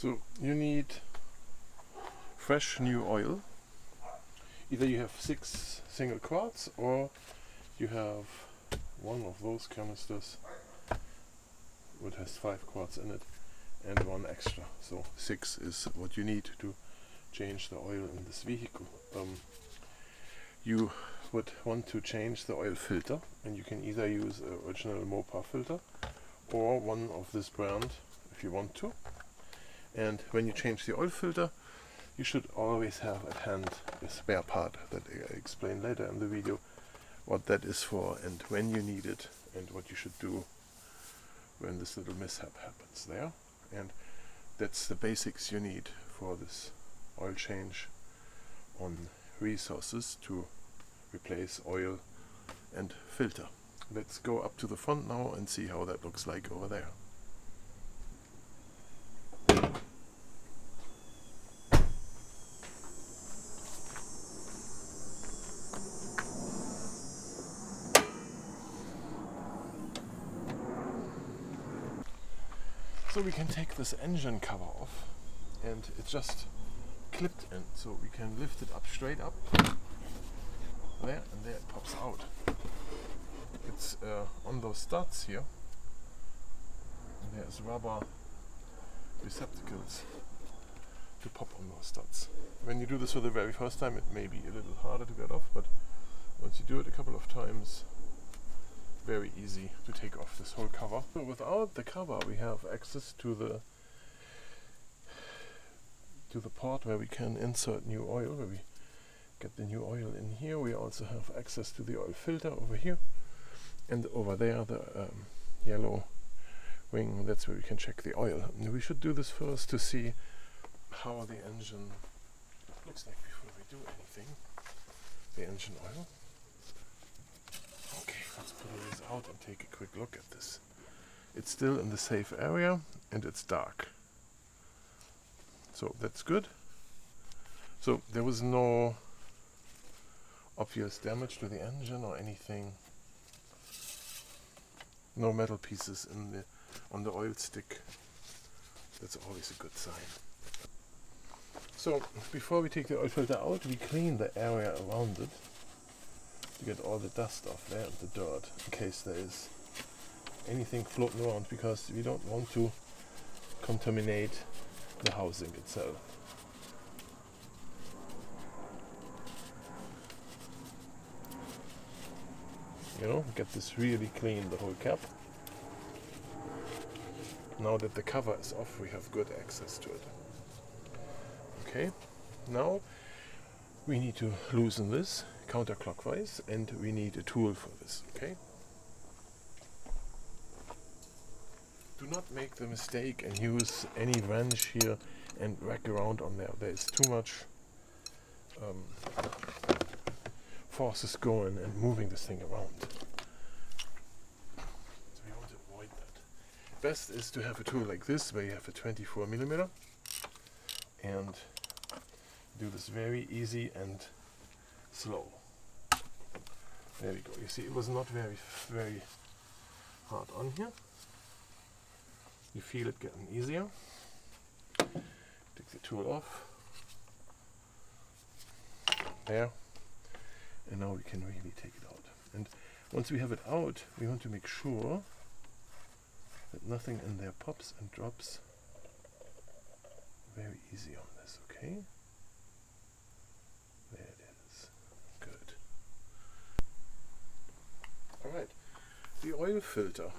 So you need fresh new oil. Either you have 6 single quarts or you have one of those canisters which has 5 quarts in it and one extra. So 6 is what you need to change the oil in this vehicle. You would want to change the oil filter, and you can either use an original Mopa filter or one of this brand if you want to. And when you change the oil filter, you should always have at hand a spare part that I explain later in the video what that is for and when you need it and what you should do when this little mishap happens there. And that's the basics you need for this oil change on resources to replace oil and filter. Let's go up to the front now and see how that looks like over there. So we can take this engine cover off, and it's just clipped in, so we can lift it up straight up there, and there it pops out. It's on those studs here, and there's rubber receptacles to pop on those studs. When you do this for the very first time, it may be a little harder to get off, but once you do it a couple of times, very easy to take off this whole cover. So without the cover, we have access to the port where we can insert new oil, where we get the new oil in here. We also have access to the oil filter over here, and over there the yellow ring, that's where we can check the oil. And we should do this first to see how the engine looks like before we do anything. The engine oil. Okay, let's pull this out and take a quick look at this. It's still in the safe area and it's dark. So that's good. So there was no obvious damage to the engine or anything. No metal pieces on the oil stick. That's always a good sign. So before we take the oil filter out, we clean the area around it to get all the dust off there and the dirt, in case there is anything floating around, because we don't want to contaminate the housing itself. You know, get this really clean, the whole cap. Now that the cover is off, we have good access to it. Okay, now we need to loosen this counterclockwise, and we need a tool for this. Okay, do not make the mistake and use any wrench here and whack around on there. There is too much forces going and moving this thing around. So we want to avoid that. Best is to have a tool like this where you have a 24mm and do this very easy and slow. There we go. You see, it was not very hard on here. You feel it getting easier. Take the tool off. There. And now we can really take it out. And once we have it out, we want to make sure that nothing in there pops and drops. Very easy on this, okay? There it is. Good. Alright, the oil filter.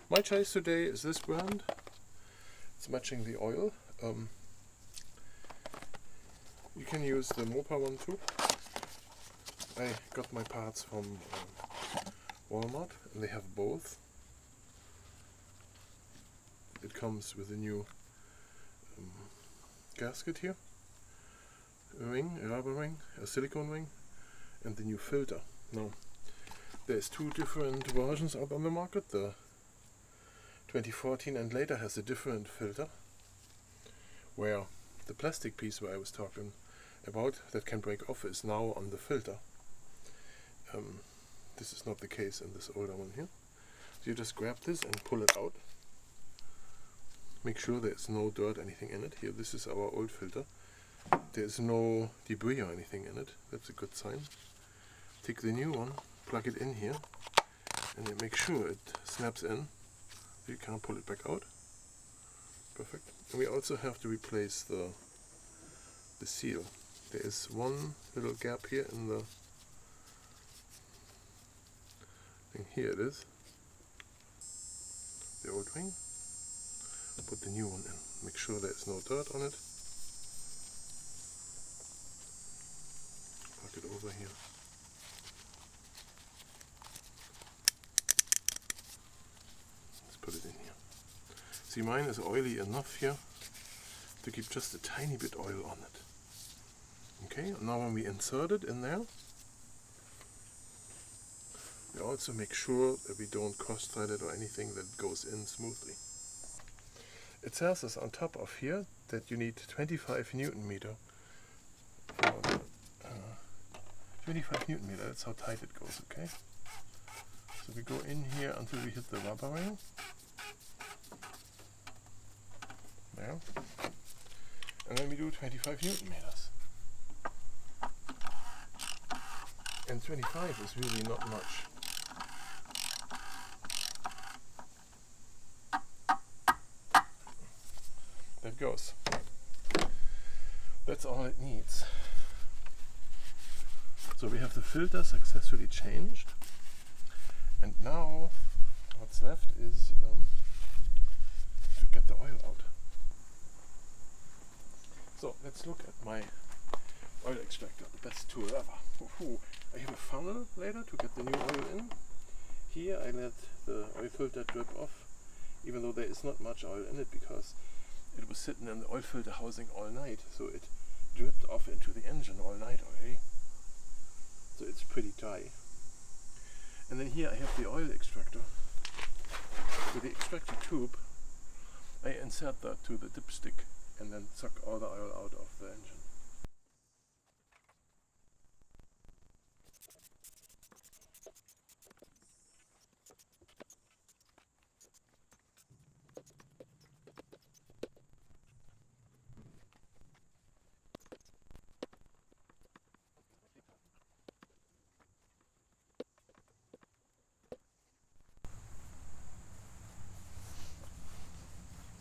My choice today is this brand. It's matching the oil. You can use the Mopa one too. I got my parts from Walmart, and they have both. It comes with a new gasket here, a ring, a rubber ring, a silicone ring, and the new filter. Now, there's 2 different versions out on the market. The 2014 and later has a different filter, where the plastic piece where I was talking about that can break off is now on the filter. This is not the case in this older one here. So you just grab this and pull it out. Make sure there's no dirt, anything in it. Here, this is our old filter. There's no debris or anything in it. That's a good sign. Take the new one, plug it in here, and then make sure it snaps in. You can't pull it back out. Perfect. And we also have to replace the seal. There is one little gap here in the thing. Here it is. The old ring. Put the new one in. Make sure there's no dirt on it. Plug it over here. Let's put it in here. See, mine is oily enough here to keep just a tiny bit oil on it. Okay, and now when we insert it in there, we also make sure that we don't cross-thread it or anything, that goes in smoothly. It says us on top of here that you need 25 Newton meter. 25 Newton meter, that's how tight it goes, okay? So we go in here until we hit the rubber ring. There. And then we do 25 Newton meters. And 25 is really not much. That goes. That's all it needs. So we have the filter successfully changed, and now what's left is to get the oil out. So let's look at my oil extractor, the best tool ever. I have a funnel later to get the new oil in. Here I let the oil filter drip off, even though there is not much oil in it because it was sitting in the oil filter housing all night, so it dripped off into the engine all night already. So it's pretty dry. And then here I have the oil extractor. With the extractor tube, I insert that to the dipstick and then suck all the oil out of the engine.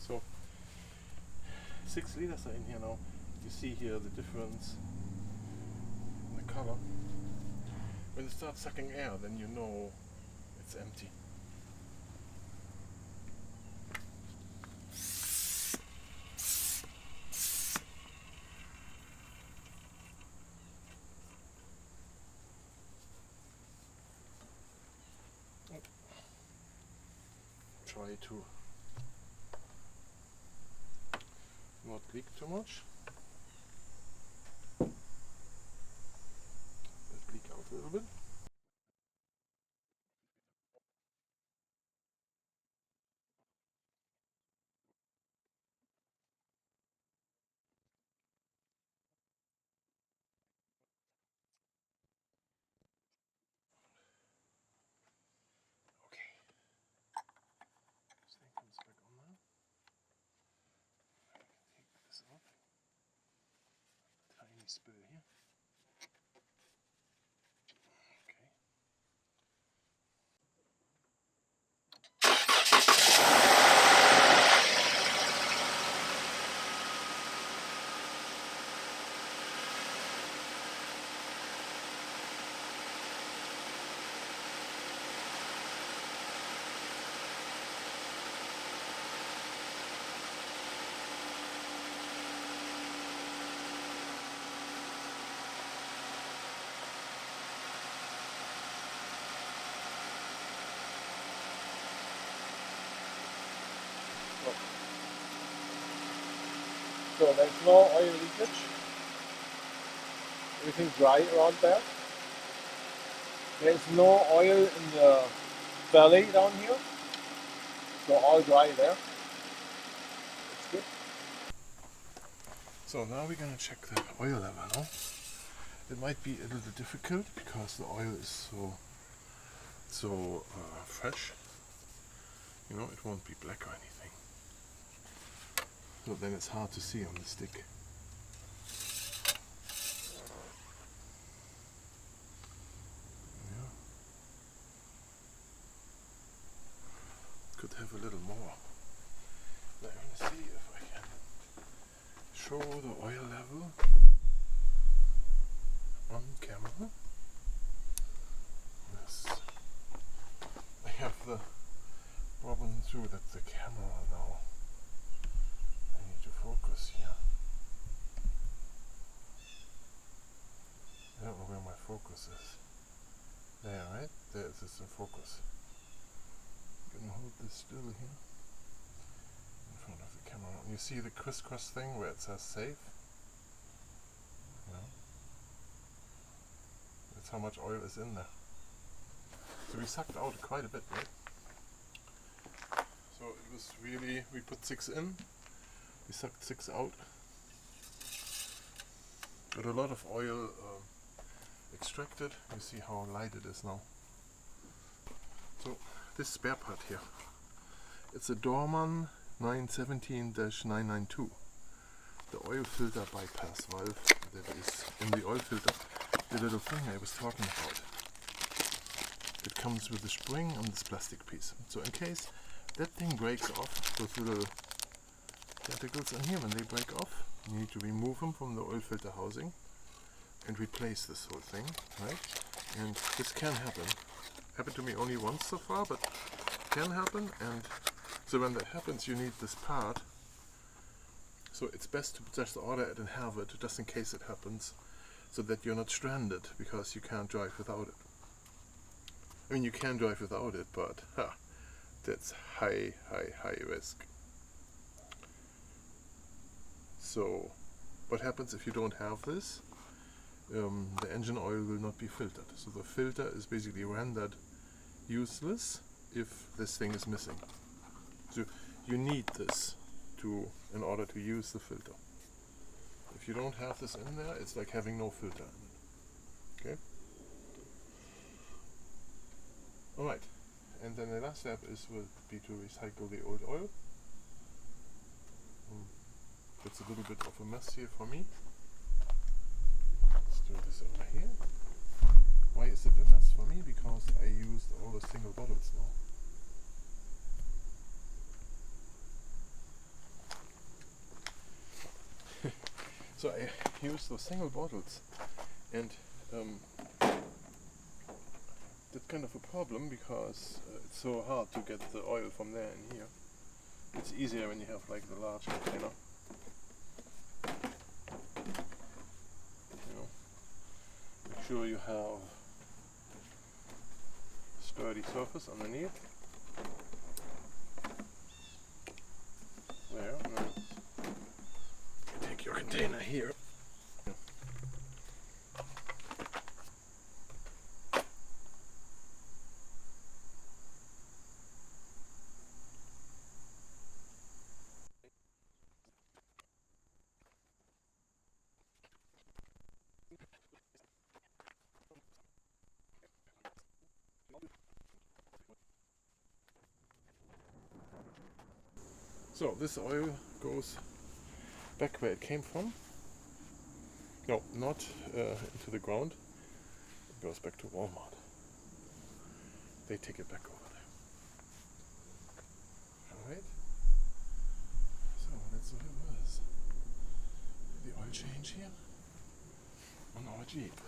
So 6 liters are in here now. You see here the difference in the color. When it starts sucking air, then you know it's empty. Try to not leak too much. Let it leak out a little bit. Okay. This thing comes back on now. Take this off. Tiny spill here. Okay. So there's no oil leakage. Everything dry around there. There's no oil in the belly down here. So all dry there. That's good. So now we're going to check the oil level now. It might be a little difficult because the oil is so fresh. You know, it won't be black or anything. So then it's hard to see on the stick. Yeah. Could have a little more. Now I'm going to see if I can show the oil level on camera. Yes. I have the problem too that the camera now, I need to focus here. I don't know where my focus is. There, right? There it is in focus. I'm gonna hold this still here in front of the camera. You see the crisscross thing where it says save? Yeah. That's how much oil is in there. So we sucked out quite a bit, right? So it was really, we put 6 in, we sucked 6 out. Got a lot of oil extracted. You see how light it is now. So this spare part here, it's a Dorman 917-992. The oil filter bypass valve that is in the oil filter. The little thing I was talking about. It comes with a spring on this plastic piece. So in case that thing breaks off, those little particles in here, when they break off, you need to remove them from the oil filter housing and replace this whole thing, right? And this can happen. Happened to me only once so far, but can happen. And so when that happens, you need this part. So it's best to just order it and have it, just in case it happens, so that you're not stranded because you can't drive without it. I mean, you can drive without it, but that's high risk. So what happens if you don't have this? The engine oil will not be filtered. So the filter is basically rendered useless if this thing is missing. So you need this in order to use the filter. If you don't have this in there, it's like having no filter in it. Okay? Alright, and then the last step will be to recycle the old oil. It's a little bit of a mess here for me. Let's do this over here. Why is it a mess for me? Because I used all the single bottles now. So I used those single bottles, and that's kind of a problem because it's so hard to get the oil from there in here. It's easier when you have like the large container. Make sure you have a sturdy surface underneath. There, and then you take your container here. So this oil goes back where it came from. No, not into the ground. It goes back to Walmart. They take it back over there. Alright. So that's what it was. The oil change here on our Jeep.